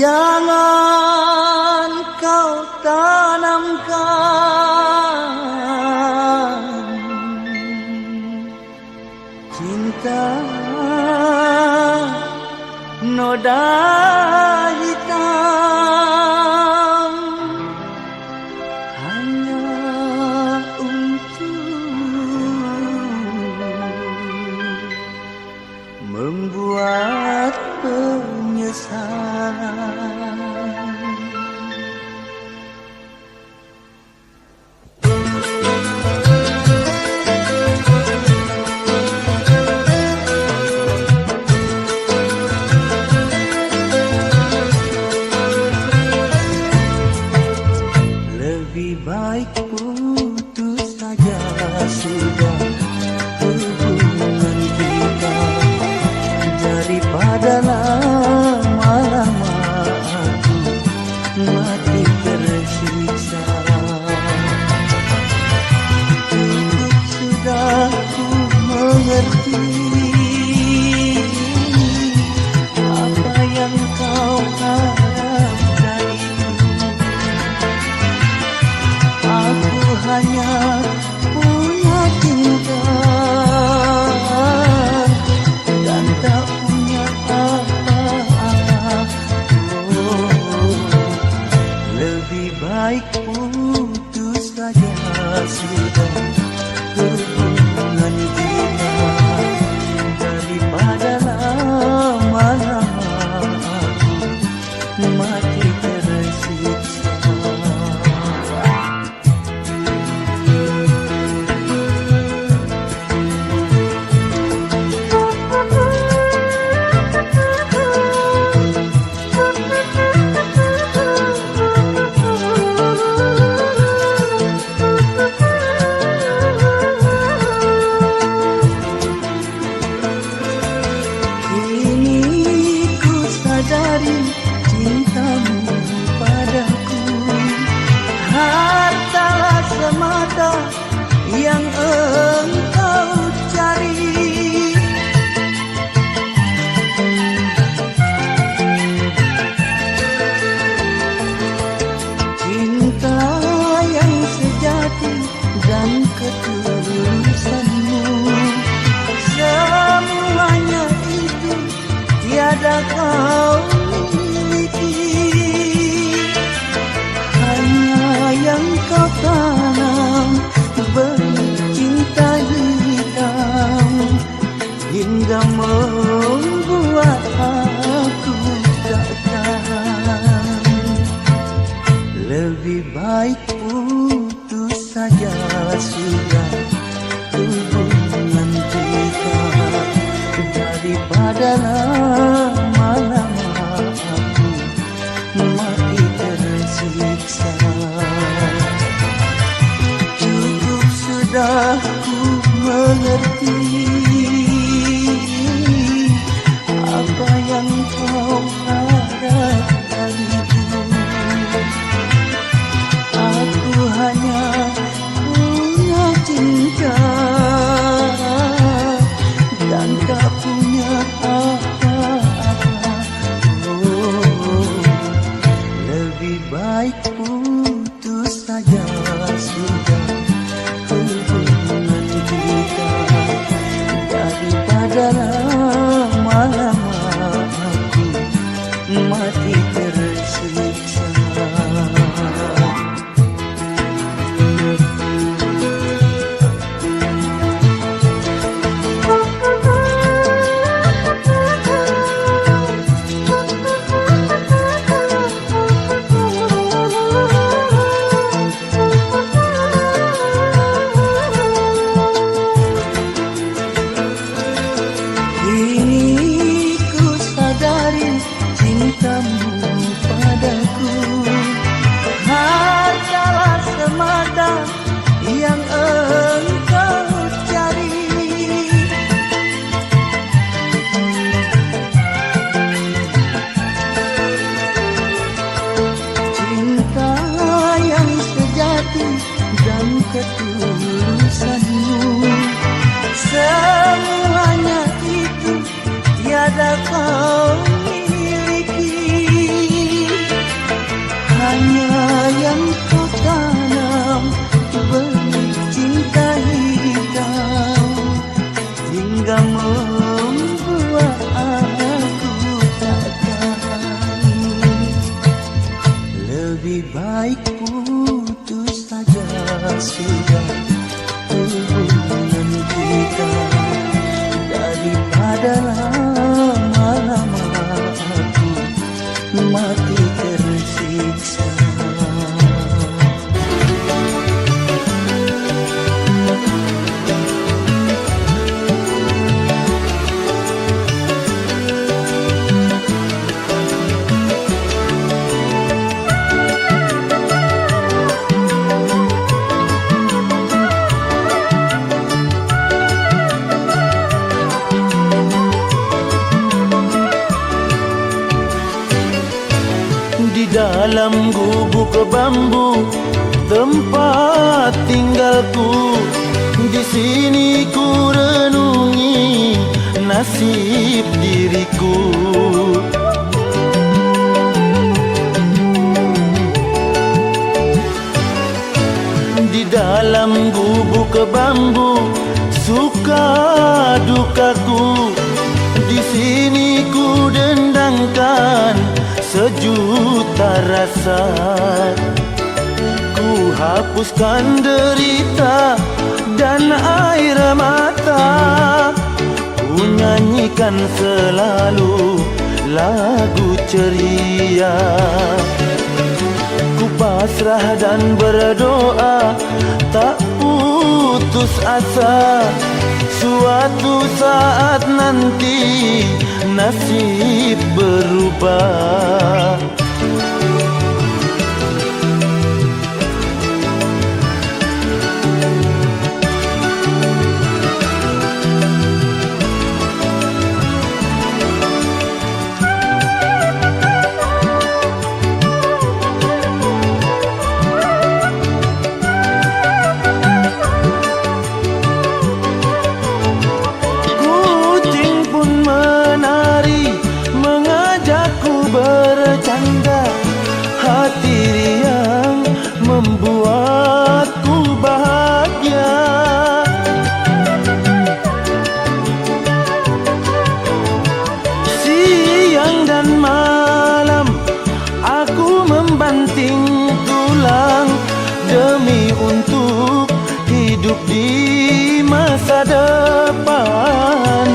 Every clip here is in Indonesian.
Jangan kau tanamkan cinta noda hitam hanya untuk membuat penyesalan. Lebih baik putus saja sudah hubungan kita daripada lama-lama aku mati tersiksa. Cukup sudah ku mengerti apa yang kau harap dariku. Aku hanya punya cinta dan tak punya apa-apa. Lebih baik putus saja sudah hubungan kita daripada lama-lama aku mati tersiksa. Cintamu padaku hartalah semata yang engkau cari. Cinta yang sejati dan ketulusanmu, semuanya itu tiada kau yang kau tanam benih cinta hitam hingga membuat aku tak tahan. Lebih baik putus saja sudah hubungan kita daripada lama-lama aku mati tersiksa. Cukup sudah ku mengerti apa yang kau harap dariku. Aku hanya punya cinta dan tak punya apa-apa. Lebih baik putus saja sudah hubungan kita daripada lama-lama aku mati tersiksa. Cintamu padaku hartalah semata yang engkau cari. Cinta yang sejati dan ketulusanmu, semuanya itu tiada kau miliki. dalam malam aku mati tersiksa. Di dalam gubuk bambu tempat tinggalku, di sini ku renungi nasib diriku. Di dalam gubuk bambu suka dukaku, di sini ku dendangkan sejuta rasa. Ku hapuskan derita dan air mata, ku nyanyikan selalu lagu ceria. Ku pasrah dan berdoa tak putus asa, suatu saat nanti nasib berubah. Bercanda hati riang membuatku bahagia. Siang dan malam aku membanting tulang demi untuk hidup di masa depan.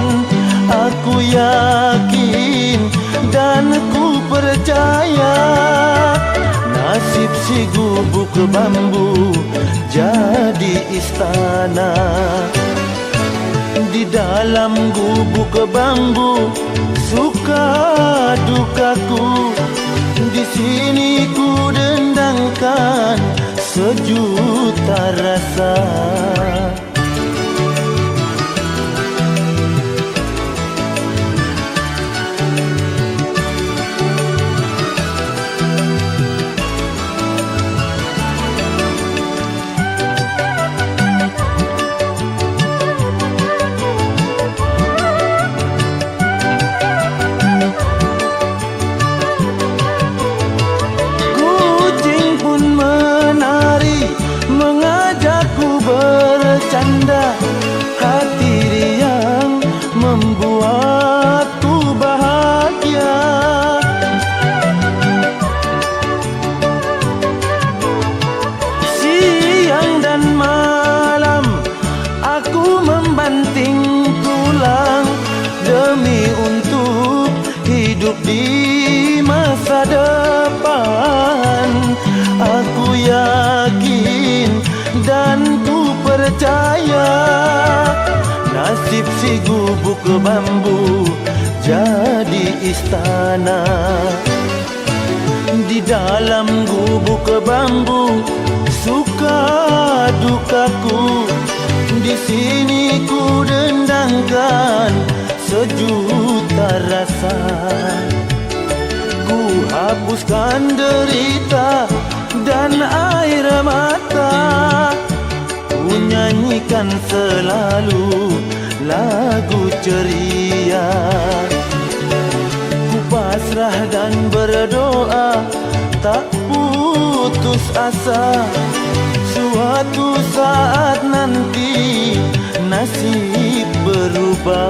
Aku yakin dan ku percaya nasib si gubuk bambu jadi istana. Di dalam gubuk bambu suka dukaku, di sini ku dendangkan sejuta rasa. Mengajakku bercanda hati riang membuatku bahagia. Siang dan malam aku membanting tulang demi untuk hidup di masa depan. Aku yakin dan ku percaya nasib si gubuk bambu jadi istana. Di dalam gubuk bambu suka dukaku, di sini ku dendangkan sejuta rasa. Ku hapuskan derita dan air mata, ku nyanyikan selalu lagu ceria. Ku pasrah dan berdoa tak putus asa, suatu saat nanti nasib berubah.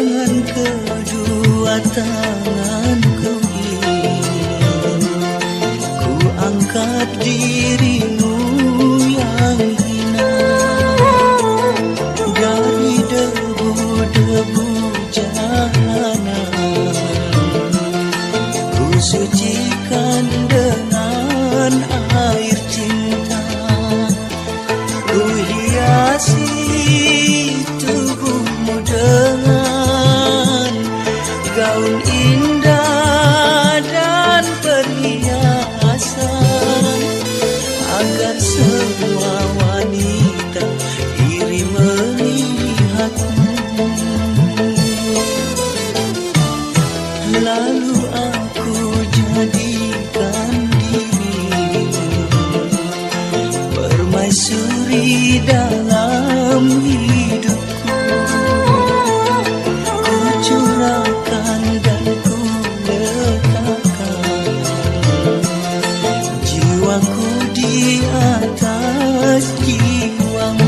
dengan kedua tanganku ini ku angkat dirimu yang hina dari debu-debu jalanan. Ku sucikan dengan air cinta, ku hiasi tubuhmu dengan gaun indah dan perhiasan, agar semua wanita iri melihatmu. Lalu aku jadikan dirimu permaisuri dalam hidupku. Ku curahkan dan ku letakkan jiwaku di atas jiwamu.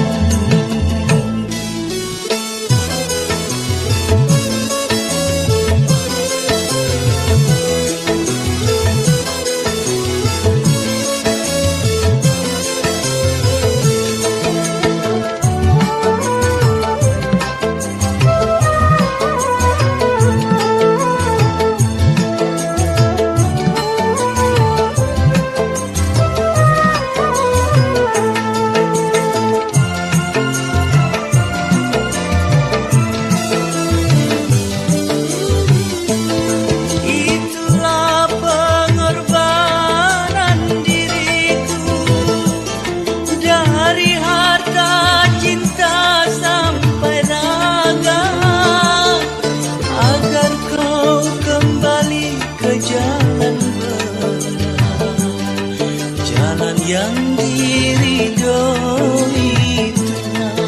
Jalan yang diridhoi Tuhan.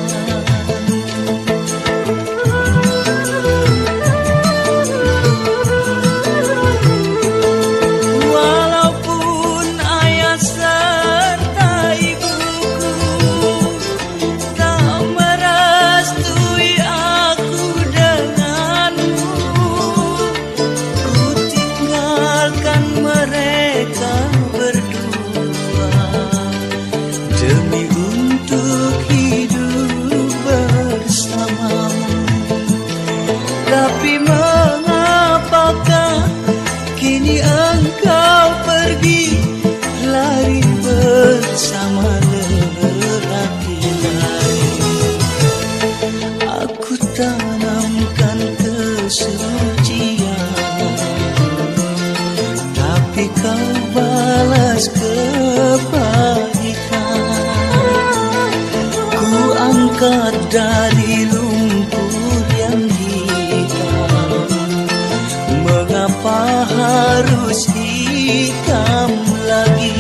Walaupun ayah serta ibuku tak merestui aku denganmu, ku tinggalkan mereka berdua demi untuk hidup bersamamu. Tapi mengapakah kini engkau pergi lari bersama lelaki lain? Aku tanamkan kesucian, tapi kau balas kepahitan. Ku angkat dari lumpur yang hitam, mengapa harus hitam lagi?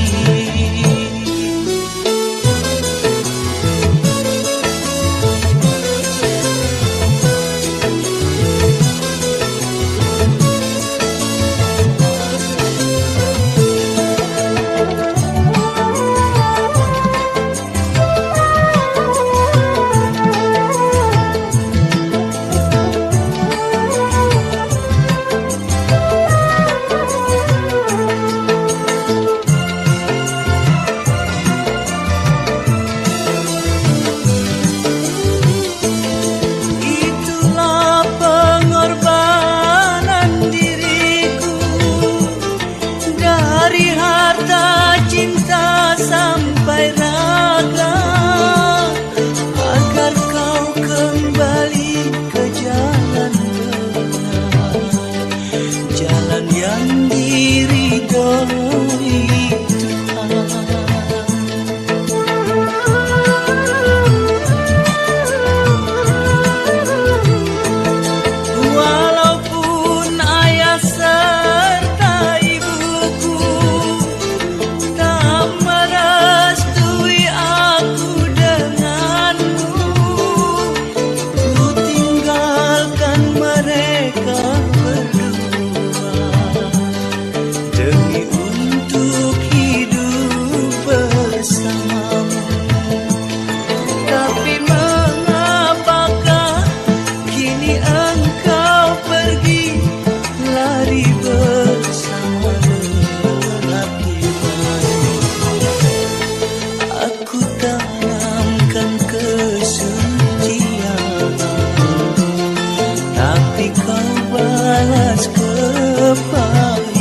balas kepahitan.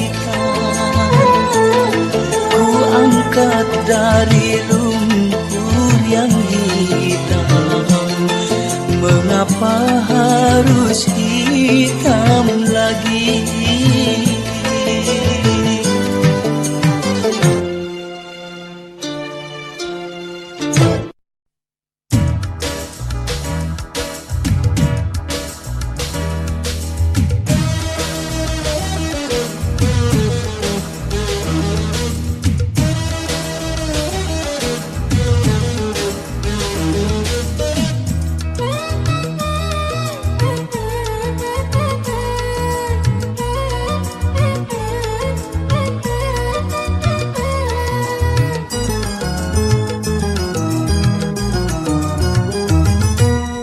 Ku angkat dari lumpur yang hitam. Mengapa harus hitam lagi?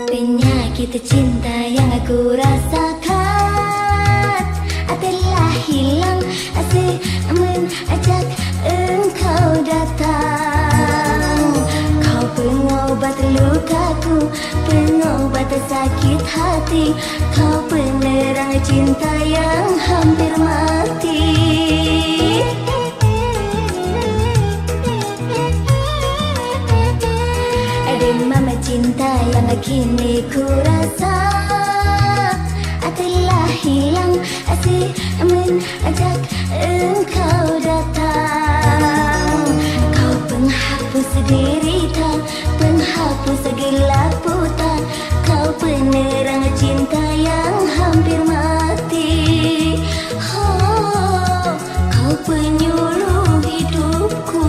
Penyakit cinta yang aku rasakan telah hilang semenjak engkau datang. Kau pengobat lukaku, pengobat sakit hati. Kau penerang cinta yang hampir mati. Demam cinta yang kini ku rasa telah hilang semenjak engkau datang. Kau penghapus derita, penghapus gelap buta. Kau penerang cinta yang hampir mati. Oh, kau penyuluh hidupku.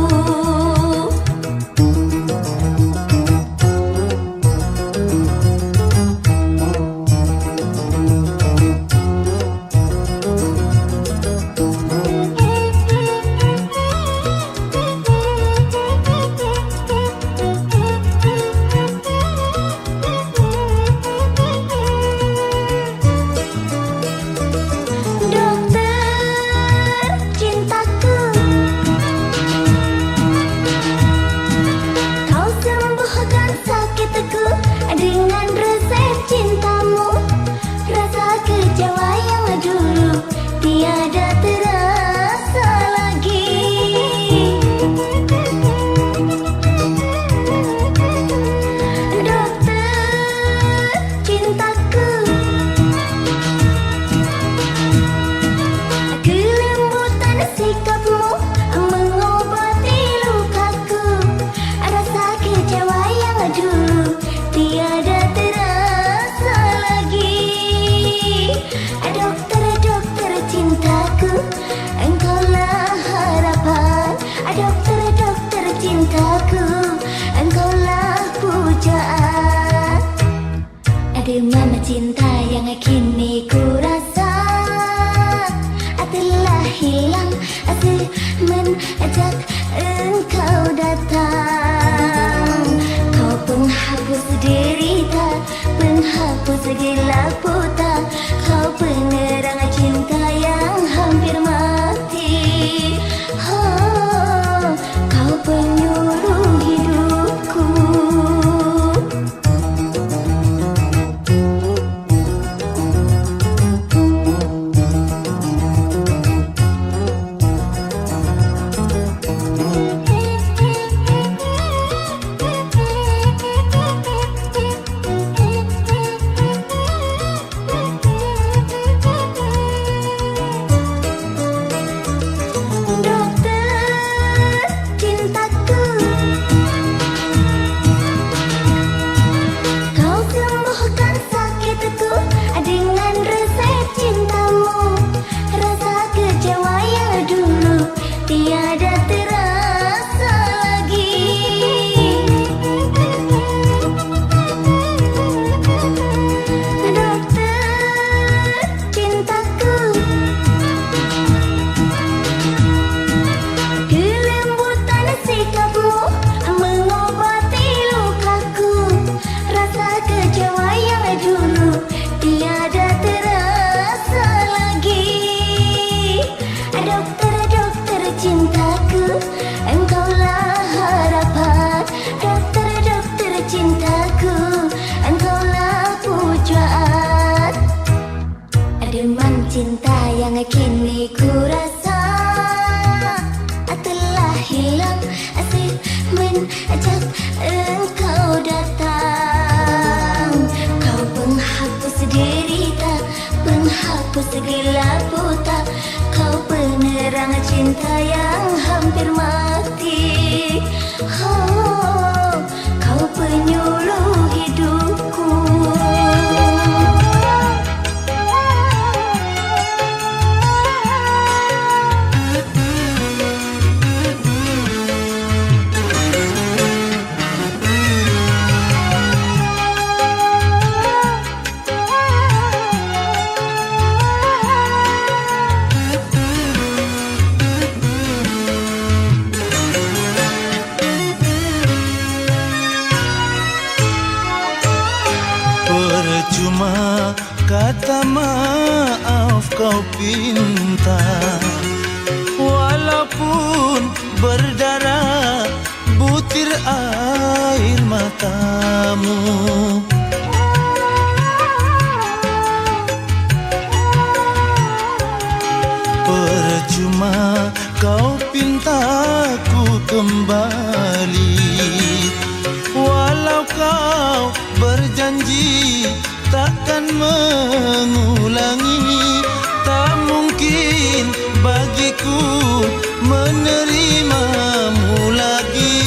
Dengan resep cintamu, rasa kecewa yang dulu tiada terasa lagi. Dokter cintaku, kelembutan sikapmu mengobati lukaku. Rasa kecewa yang dulu tiada terasa lagi. Dokter cintaku, engkaulah harapan. Dokter cintaku, engkaulah pujaan. Demam cinta yang kini ku rasa telah hilang semenjak engkau datang. Kau penghapus derita, penghapus gelap buta. Kau penerang cinta yang hampir mati. Oh, kau penyuluh hidupku. Demam cinta yang kini ku rasa telah hilang semenjak engkau datang. Kau penghapus derita, penghapus gelap buta. Kau penerang cinta yang hampir mati. Oh, kau penyuluh hidupku. Percuma kata maaf kau pinta, walaupun berdarah butir air matamu. Percuma kau pinta ku kembali, walau kau berjanji takkan mengulangi. Tak mungkin bagiku menerimamu lagi.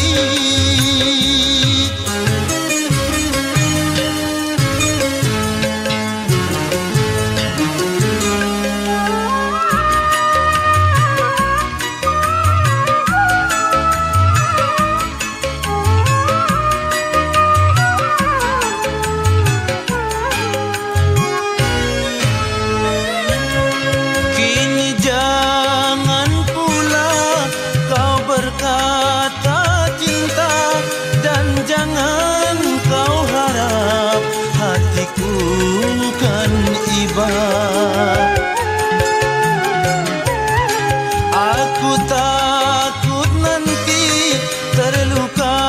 Aku takut nanti terluka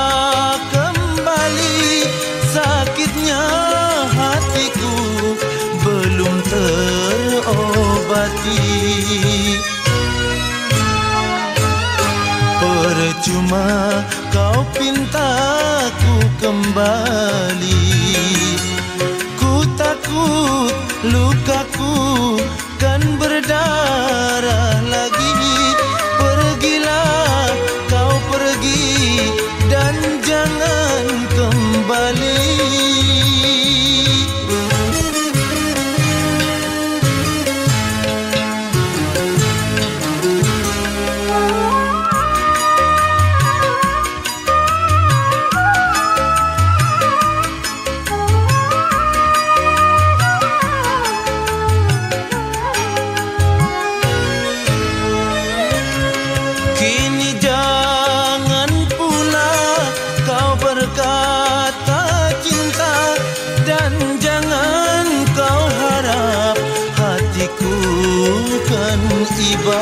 kembali. Sakitnya hatiku belum terobati. Percuma kau pinta ku kembali. Ku takut lukaku kan berdarah lagi. Pergilah kau pergi dan jangan kembali. Kata cinta dan jangan kau harap hatiku kan iba.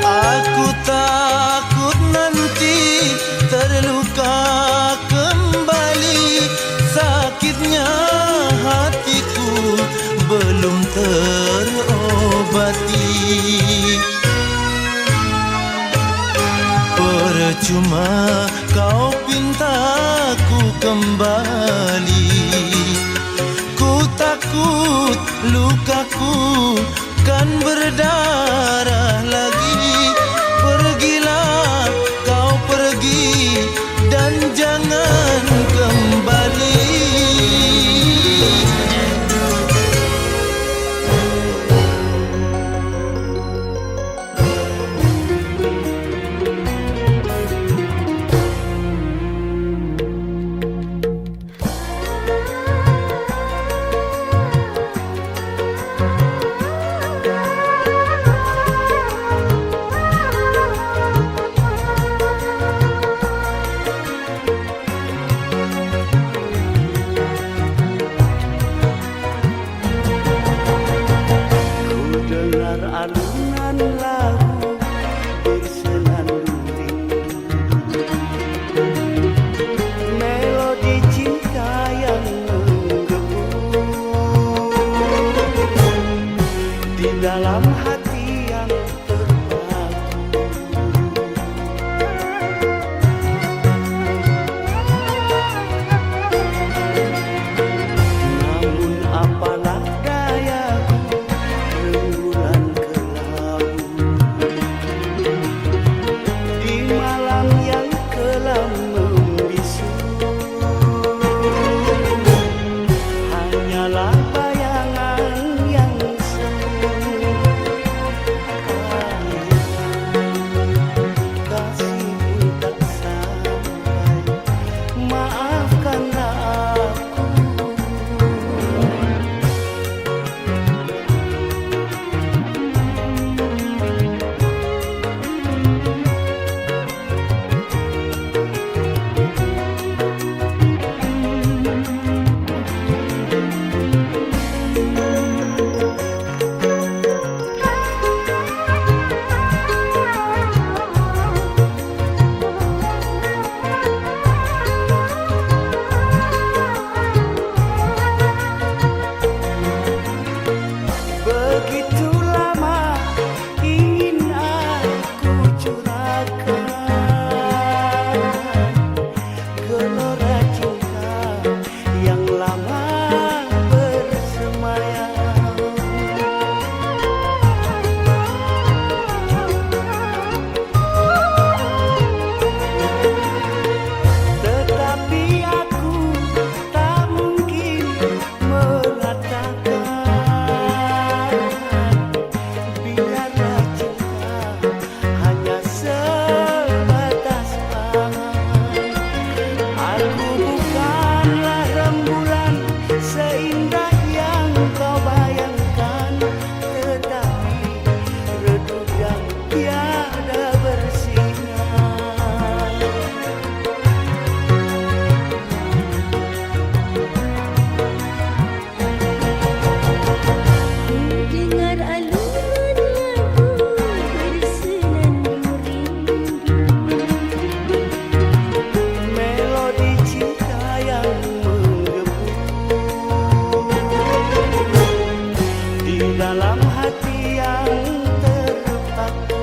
Aku takut nanti terluka kembali. Sakitnya hatiku belum terobati. Percuma kau pinta ku kembali. Ku takut lukaku kan berdarah lagi. Pergilah kau pergi dan jangan kembali. hanyalah bayangan yang semu. Kasih pun tak sampai, maafkanlah aku. Begitu lama ingin aku curahkan gelora cinta yang lama bersemayam. Tetapi aku tak mungkin mengatakan biarlah cinta hanya sebatas angan. Aku bukanlah rembulan seindah yang kau bayangkan, tetapi redup yang tiada bersinar. Dengar alunan lagu bersenandung rindu, Melodi cinta yang menggebu di dalam hati yang terpaku.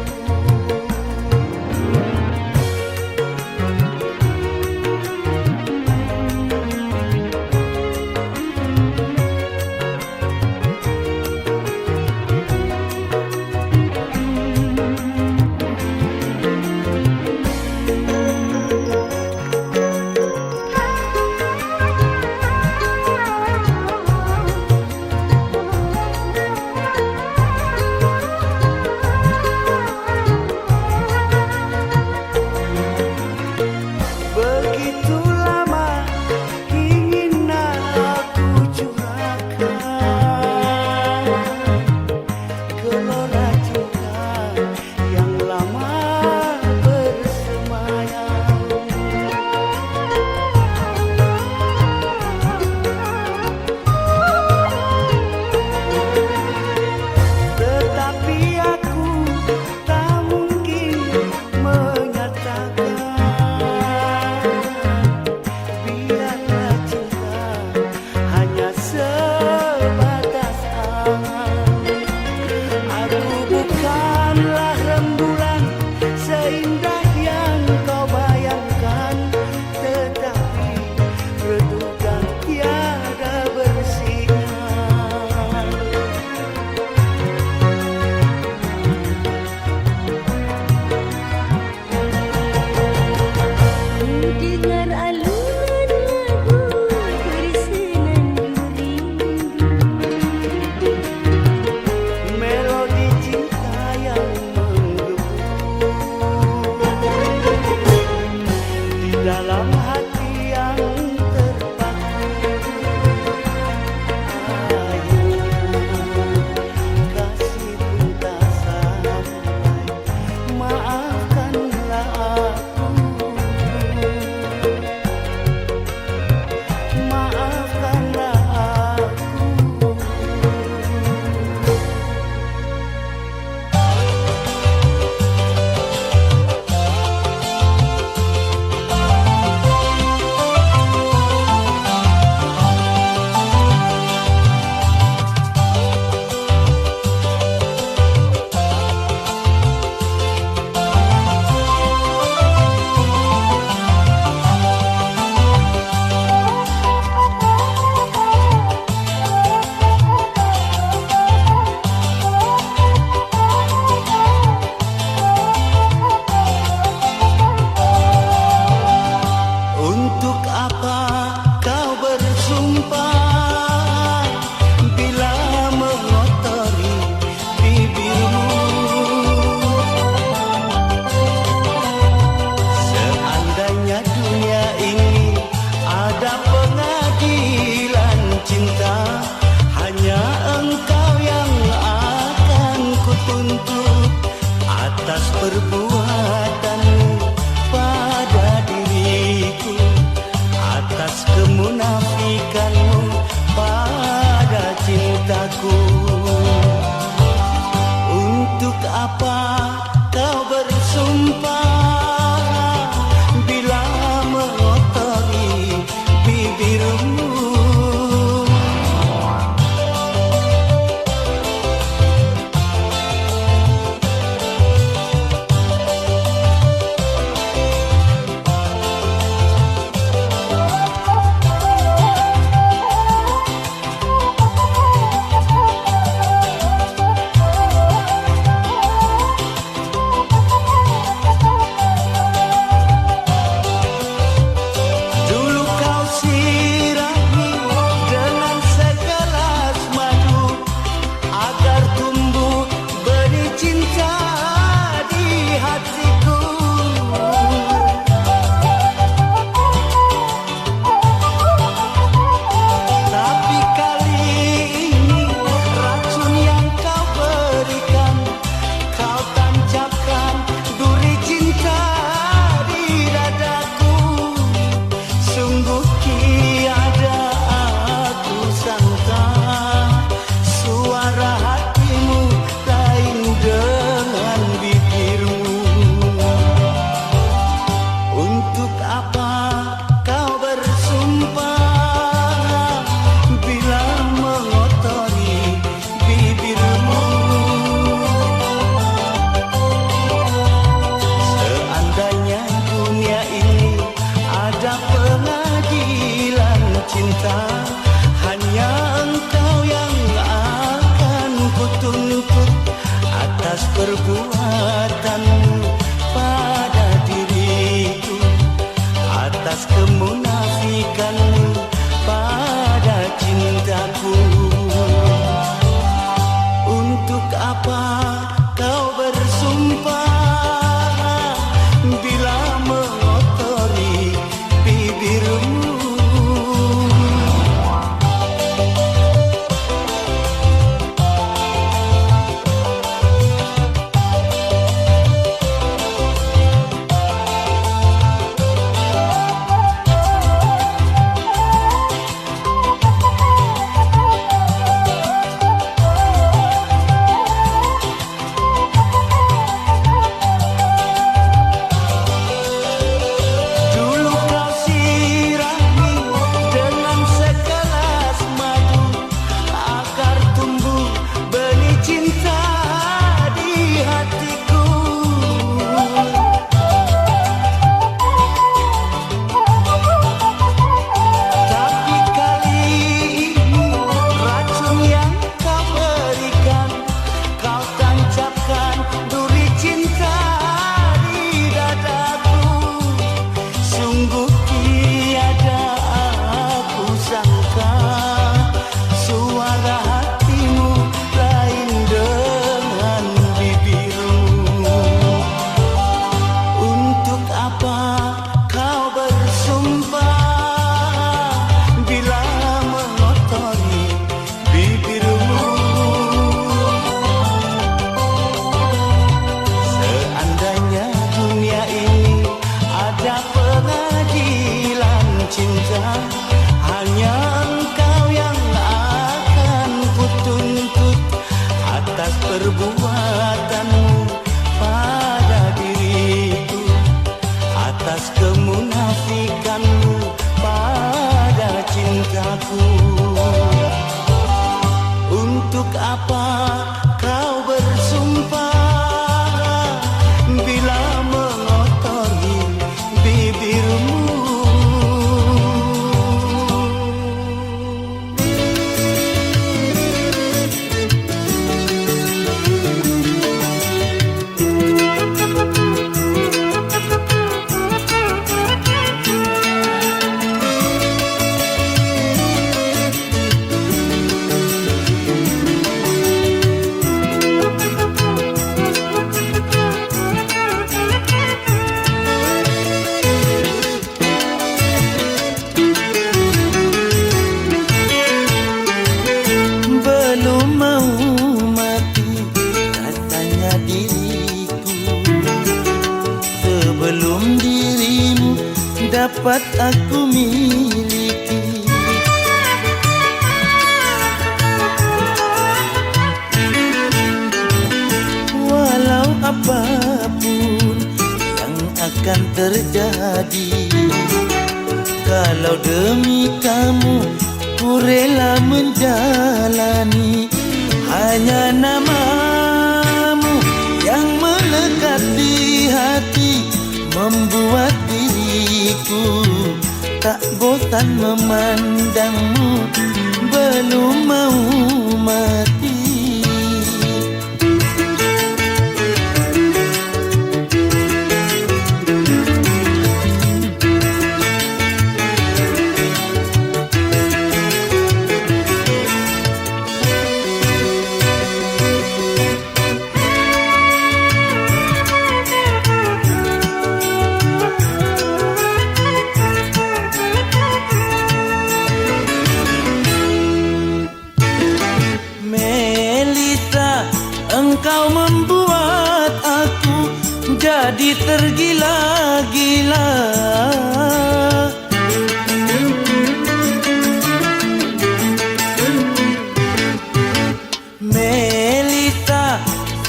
cintaku. Untuk apa kau bersumpah bila mengotori bibirmu? Hanya engkau yang akan kutuntut atas perbuatanmu pada diriku, atas kemunafikanmu pada cintaku. Untuk apa kau bersumpah bila mengotori bibirmu? Hanya engkau yang akan kutuntut atas perbuatanmu pada diriku, atas kemunafikanmu pada cintaku. Untuk apa kau bersumpah bila mengotori bibirmu? Dapat aku miliki, akan terjadi. Kalau demi kamu ku rela menjalani, hanya namamu yang melekat di hati, membuat diriku tak bosan memandangmu, belum mau mati. Engkau membuat aku jadi tergila-gila. Melita,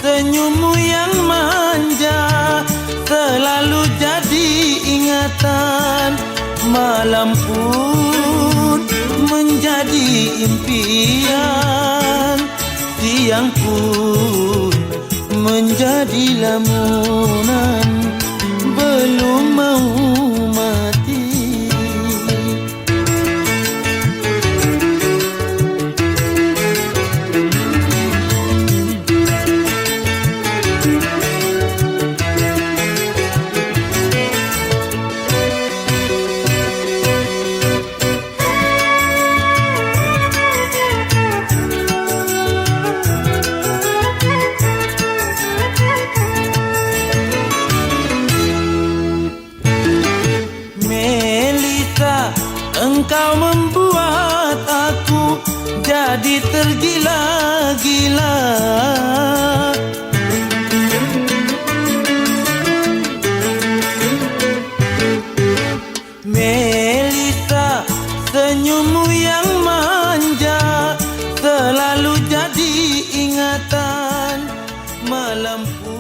senyummu yang manja selalu jadi ingatan. Malam pun menjadi impian, siang pun menjadi lamunan, belum mau mati. Engkau membuat aku jadi tergila-gila. Melita, senyummu yang manja selalu jadi ingatan. Malam pun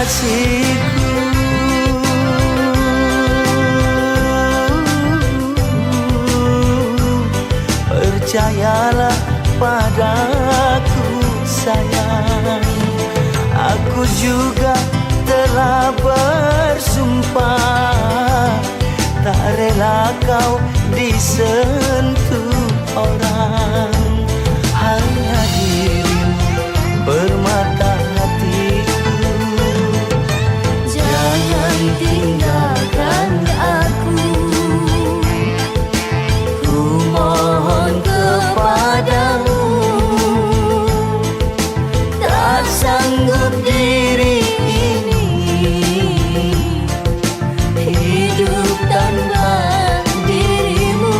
kekasihku. Percayalah padaku sayang, aku juga telah bersumpah tak rela kau disentuh orang. Hanya dirimu permata hatiku. Jangan tinggalkan aku, ku mohon kepadamu. Tak sanggup diri ini hidup tanpa dirimu.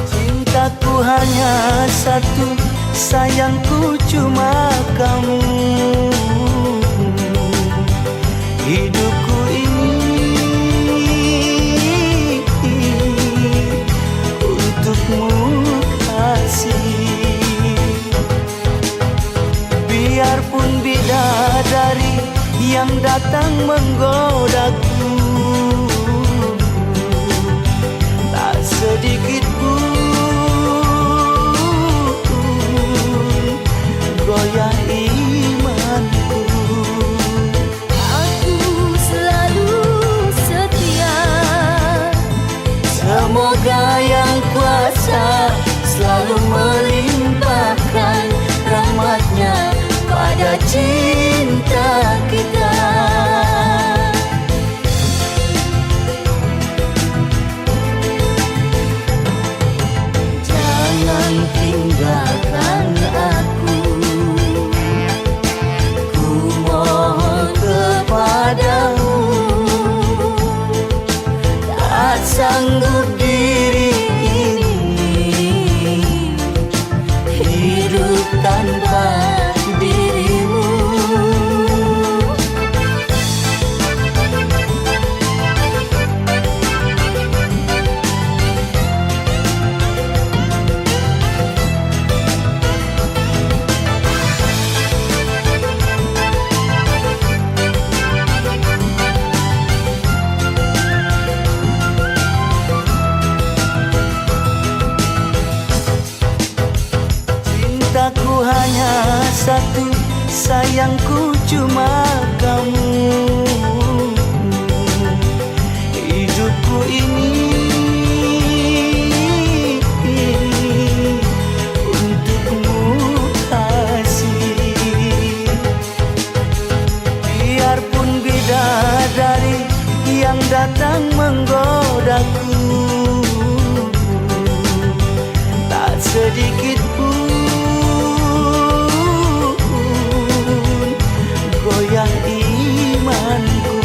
Cintaku hanya satu, sayangku cuma kamu. Hidupku ini untukmu kasih. Biarpun bidadari yang datang menggodaku, tak sedikit pun goyah imanku. Aku selalu setia, Semoga yang kuasa selalu melimpahkan rahmatnya pada cinta kita. Jangan tinggalkan aku, ku mohon kepadamu. Tak sanggup diri ini hidup tanpa dirimu. Cintaku hanya satu, sayangku cuma kamu. Hidupku ini untukmu kasih. Biarpun bidadari yang datang menggodaku, tak sedikit pun goyah imanku.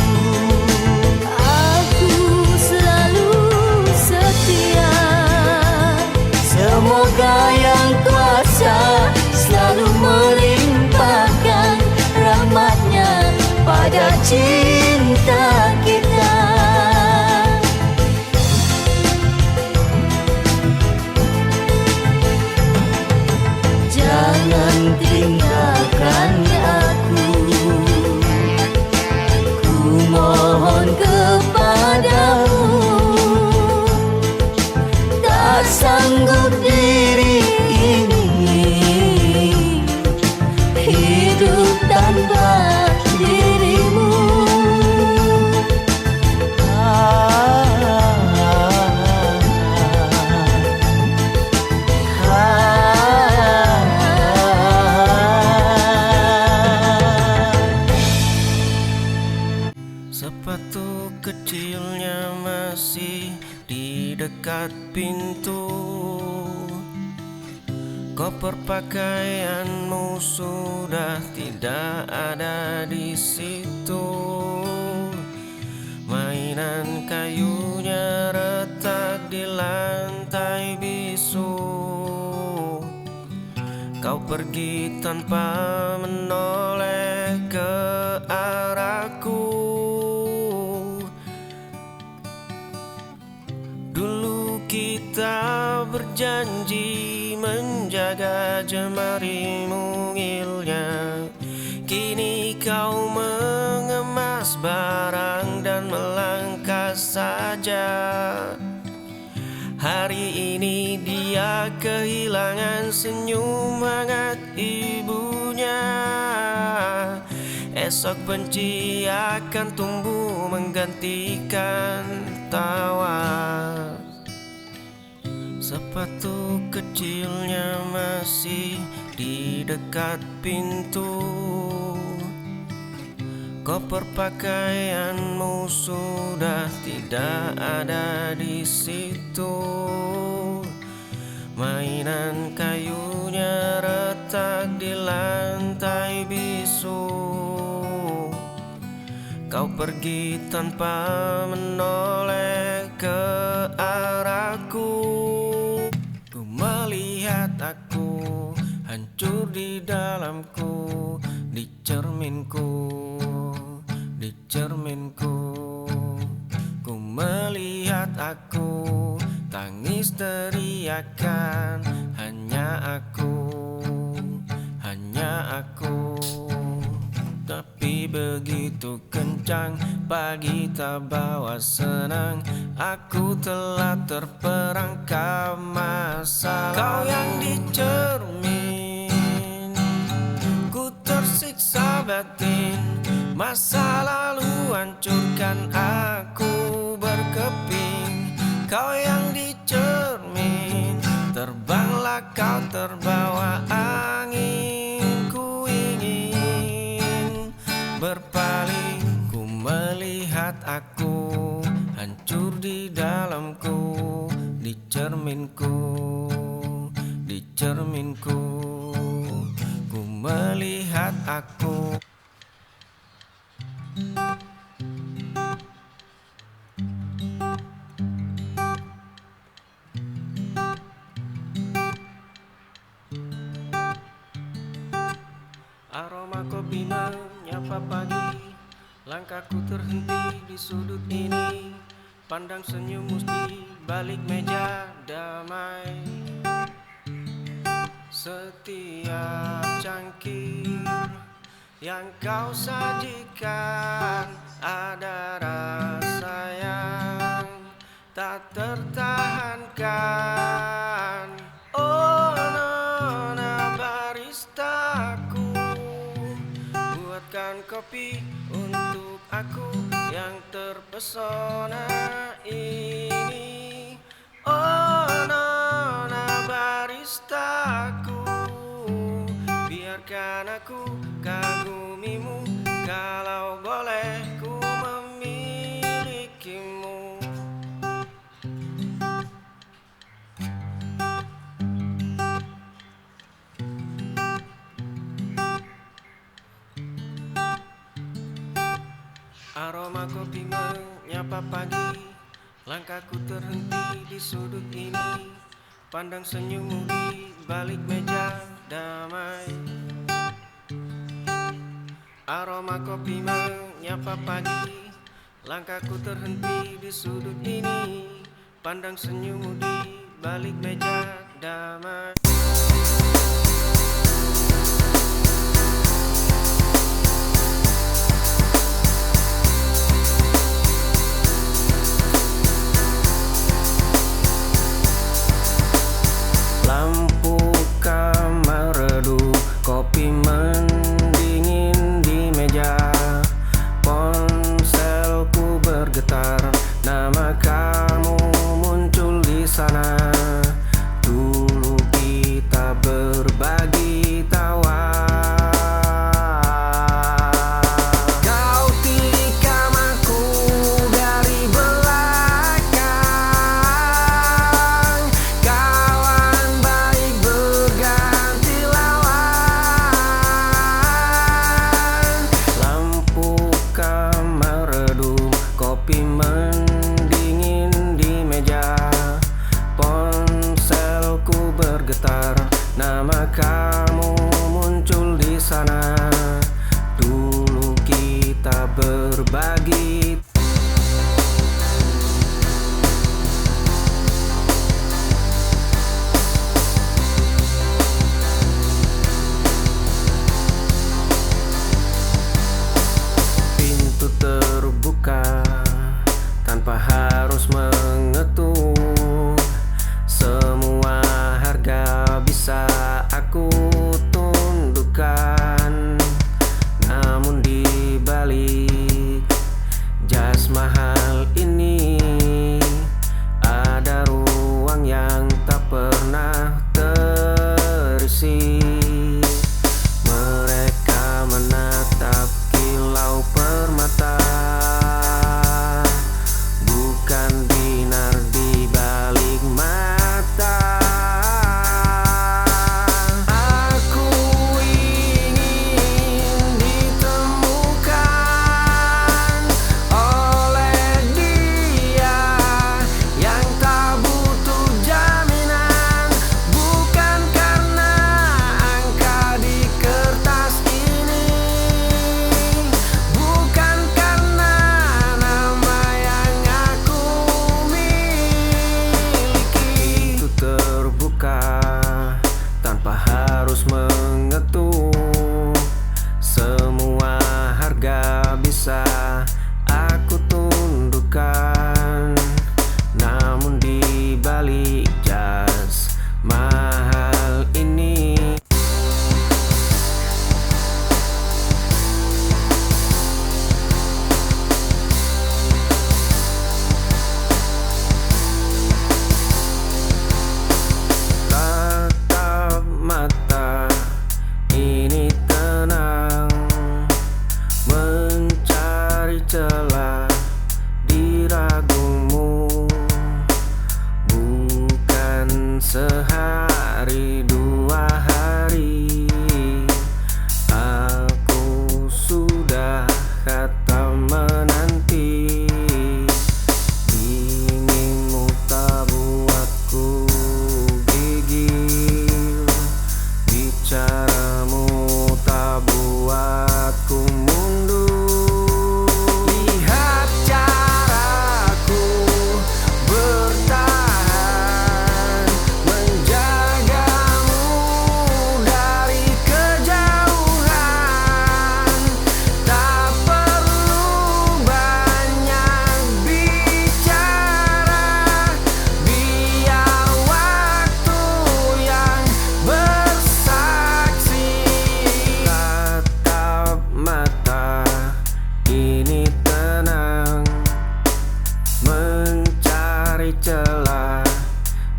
aku selalu setia. Semoga yang kuasa selalu melimpahkan rahmatnya pada cinta kita. Jangan tinggalkan aku, ku mohon kepadamu. Tak sanggup diri ini hidup tanpa dirimu. Sepatu kecilnya masih di dekat pintu. Koper pakaianmu sudah tidak ada di situ. Mainan kayunya lantai bisu. Kau pergi tanpa menoleh ke arahku. Dulu kita berjanji menjaga jemari mungilnya. Kini kau mengemas barang dan melangkah saja. Hari ini dia kehilangan senyum hangat ibunya. Esok benci akan tumbuh menggantikan tawa. Sepatu kecilnya masih di dekat pintu. Koper pakaianmu sudah tidak ada di situ. Mainan kayunya retak di lantai bisu. Kau pergi tanpa menoleh ke arahku. Ku melihat aku hancur di dalamku, di cerminku. Di cerminku, ku melihat aku tangis teriakan. Hanya aku, hanya aku. Tapi begitu kencang, pagi tak bawa senang. Aku telah terperangkap masalah. Kau yang di cermin, ku tersiksa batin. Masa lalu hancurkan aku berkeping. Kau yang di cermin, terbanglah kau terbawa angin. Ku ingin berpaling, ku melihat aku hancur di dalamku, di cerminku, di cerminku. Ku melihat aku. Aroma kopi menyapa pagi. Langkahku terhenti di sudut ini. Pandang senyummu di balik meja damai. Setiap cangkir yang kau sajikan ada rasa yang tak tertahankan. Oh nona baristaku, buatkan kopi untuk aku yang terpesona ini. Oh nona baristaku, biarkan aku kagumimu. Kalau boleh ku memilikimu. Aroma kopi menyapa pagi. Langkahku terhenti di sudut ini. Pandang senyummu di balik meja damai. Aroma kopi menyapa pagi. Langkahku terhenti di sudut ini. Pandang senyummu di balik meja damai. Lampu kamar redup, kopi mendingin di meja. Ponselku bergetar, nama kamu muncul di sana. Dulu kita berbagi tawa. Kau tikam aku dari belakang. Kawan baik berganti lawan. Lampu kamar redup, kopi mendingin di meja. mengetuk. Semua harga bisa aku tundukkan, namun di balik jas mahal ini ada ruang yang tak pernah terisi. Mereka menatap kilau permata, bukan binar di balik mata. Aku ingin ditemukan oleh dia yang tak butuh jaminan, bukan karena angka di kertas ini, bukan karena nama yang aku miliki. Itu terbuka tanpa harus mengetuk. Semua harga bisa aku tundukkan, namun di balik jas mahal ini tatap mata ini tenang, mencari celah di ragumu. Bukan sehari dua hari, aku sudah kata menanti. Inginmu tak buatku gigil, bicaramu tak buatku mundur. Lihat caraku bertahan, menjagamu dari kejauhan. Tak perlu banyak bicara, biar waktu yang bersaksi. Tatap mata ini tenang, mencari celah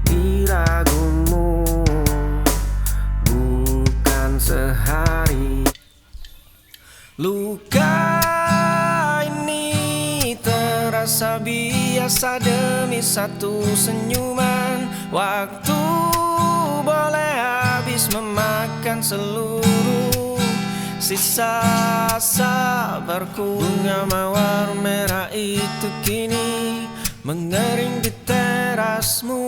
di ragumu. Bukan sehari. Luka ini terasa biasa demi satu senyuman. Waktu boleh habis memakan seluruh sisa sabarku. Bunga mawar merah itu kini mengering di terasmu.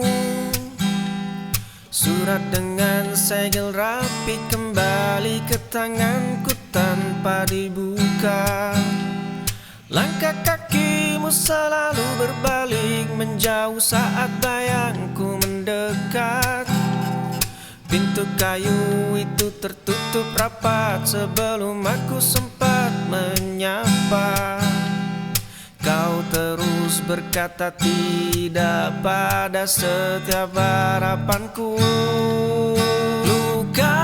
Surat dengan segel rapi kembali ke tanganku tanpa dibuka. Langkah kakimu selalu berbalik menjauh saat bayangku mendekat. Pintu kayu itu tertutup rapat sebelum aku sempat menyapa. Kau terus berkata tidak pada setiap harapanku. Luka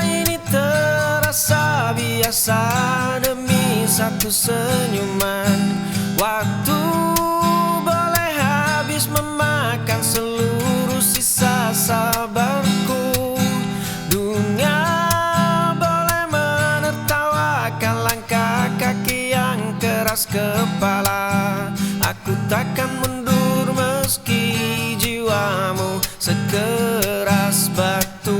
ini terasa biasa demi satu senyuman. Waktu boleh habis memakan seluruh sisa sabarku. Dunia boleh menertawakan langkah kaki yang keras kepala. Aku takkan mundur meski jiwamu sekeras batu.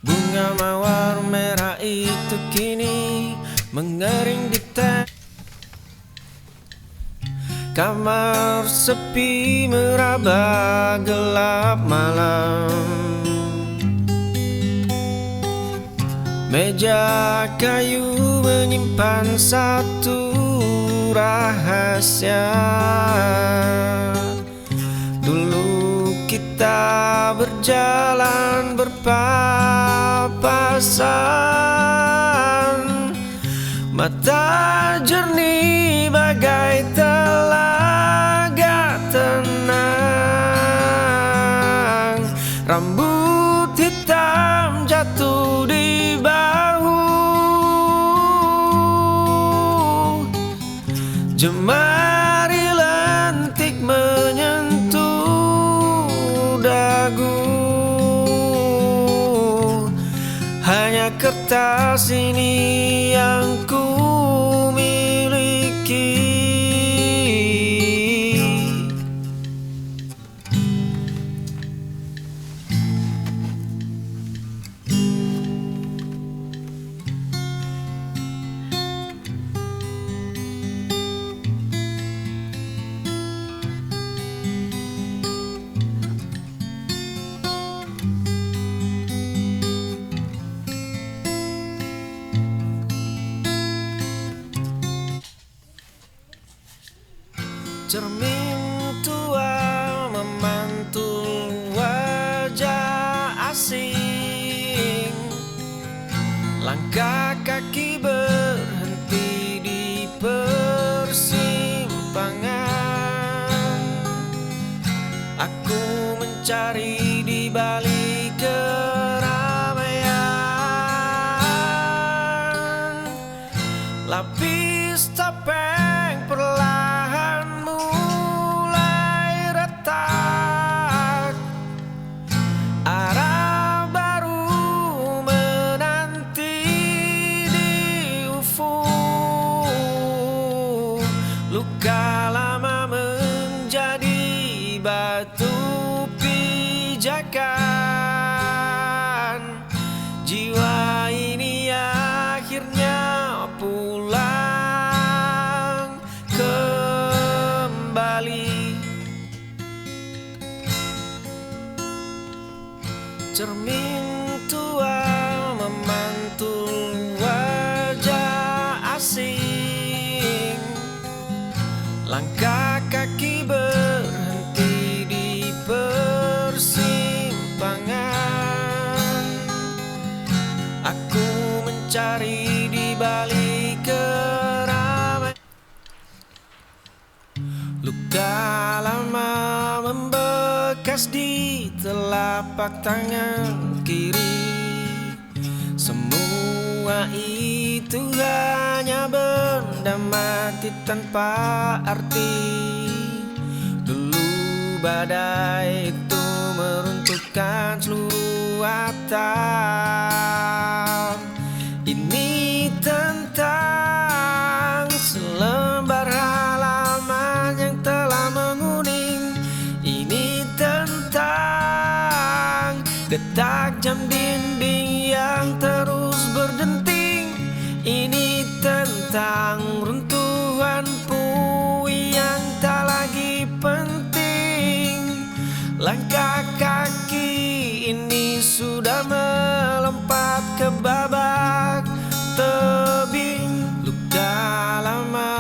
Bunga mawar merah itu kini mengering di kamar sepi meraba gelap malam. Meja kayu menyimpan satu rahasia. Dulu kita berdua jalan berpapasan, mata jernih bagai telaga tenang, rambut hitam jatuh di bahu, jemari lentik menyentuh dagu. Hanya kertas ini yang ku miliki. Cermin tua memantul wajah asing, langkah kaki berhenti di persimpangan. Aku mencari di balik keramaian, lapis topeng perlahan mulai retak, arah baru menanti di ufuk. Luka lama menjadi batu pijakan, jiwa ini akhirnya pulang kembali. Cermin tua memantul wajah asing, langkah kaki berhenti di persimpangan. Aku mencari di balik keramaian, luka lama membekas di telapak tangan kiri. Semua itu hanya benda mati tanpa arti. Dulu badai itu meruntuhkan seluruh atap. Ini tentang selembar halaman yang telah menguning. Ini tentang detak jam dinding yang terus berdenting. Ini tentang runtuhan puing yang tak lagi penting. Langkah kaki ini sudah melompat ke babak tebing. Luka lama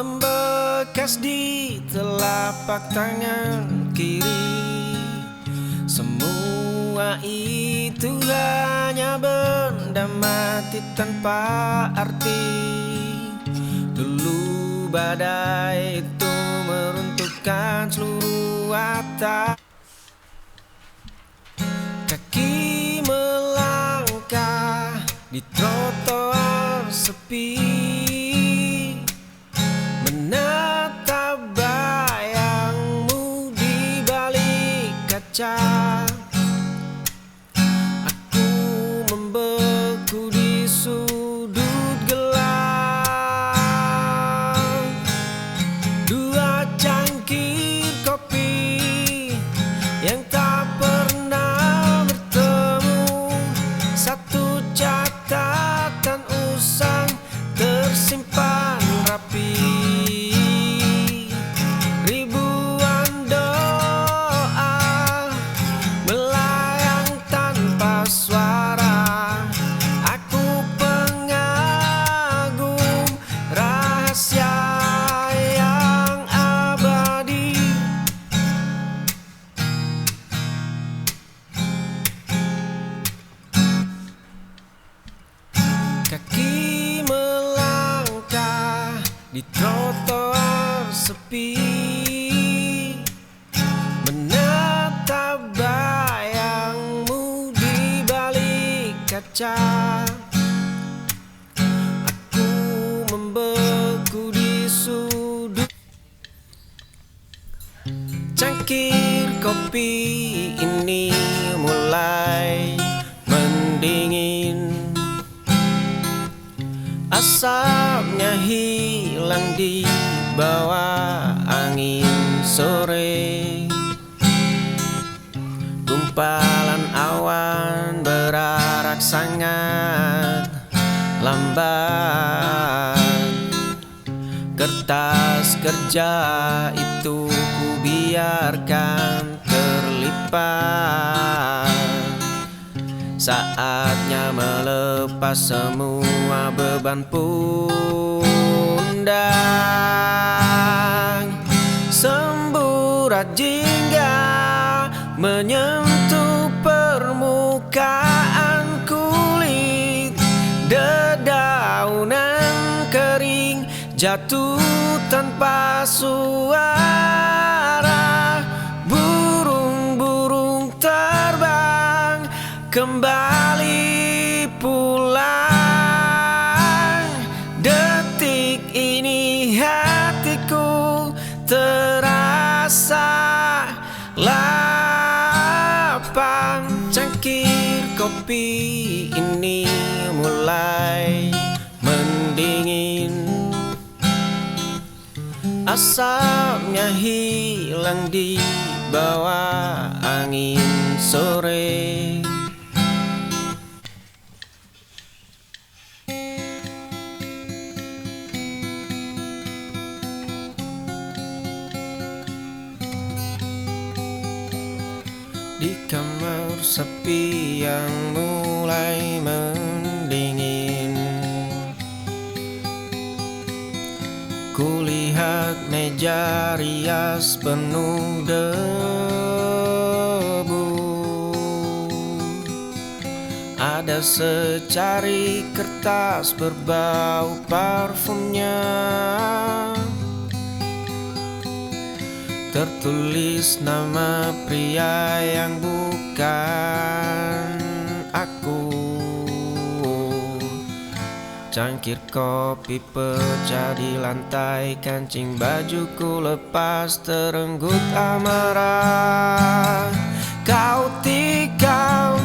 membekas di telapak tangan kiri. Semua itu hanya benda mati tanpa arti. Dulu badai itu meruntuhkan seluruh atap. Kaki melangkah di trotoar sepi, menatap bayangmu di balik kaca. Aku membeku di sudut gelap. Dua cangkir kopi yang tak pernah bertemu. Satu catatan usang Kaki melangkah di trotoar sepi, menatap bayangmu di balik kaca. Aku membeku di sudut. Cangkir kopi ini mulai mendingin, asapnya hilang di bawah angin sore. Gumpalan awan berarak sangat lambat. Kertas kerja itu ku biarkan terlipat. Saatnya melepas semua beban pundak. Semburat jingga menyentuh permukaan kulit. Dedaunan kering jatuh tanpa suara. Burung-burung terbang kembali pulang. Detik ini hatiku terasa lapang. Cangkir kopi ini mulai mendingin, asapnya hilang di bawah angin sore. Di kamar sepi yang mulai mendingin, kulihat meja rias penuh debu. Ada secari kertas berbau parfumnya, tertulis nama pria yang bukan aku. Cangkir kopi pecah di lantai, kancing bajuku lepas terenggut amarah. Kau tikam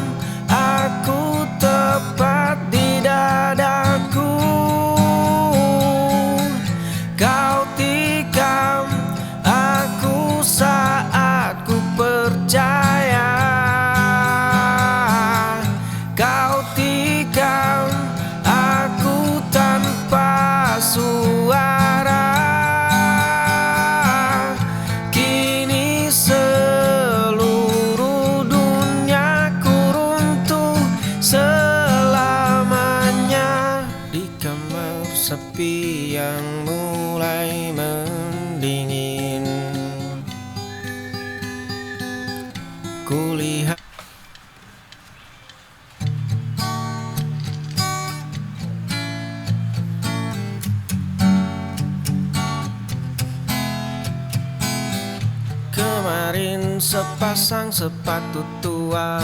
aku tepat di dadaku. Kau tikam aku saat ku percaya. Kau tikam aku tanpa suara. Kini seluruh duniaku runtuh selamanya. Di kamar sepi yang mulai mendingin, kulihat kemarin sepasang sepatu tua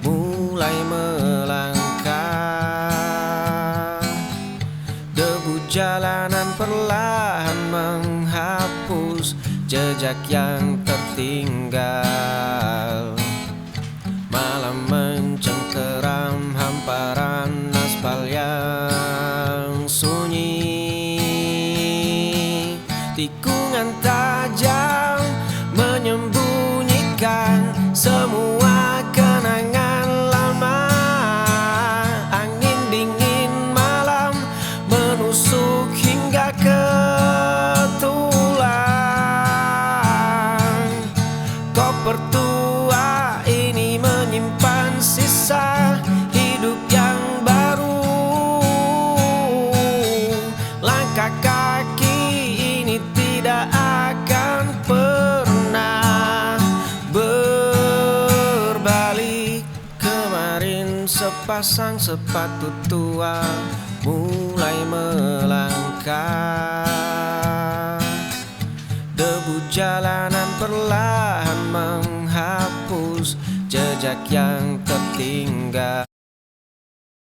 mulai melangkah. Debu jalanan perlahan menghapus jejak yang tertinggal. Malam mencengkeram hamparan aspal yang sunyi. Tikungan tajam menyembunyikan semua kenangan lama. Angin dingin malam menusuk hingga ke tulang. Koper tua ini menyimpan sisa hidup yang baru. Langkah kaki ini tidak akan pernah berbalik. Kemarin sepasang sepatu tua mulai melangkah. Debu jalanan perlahan menghapus jejak yang tertinggal.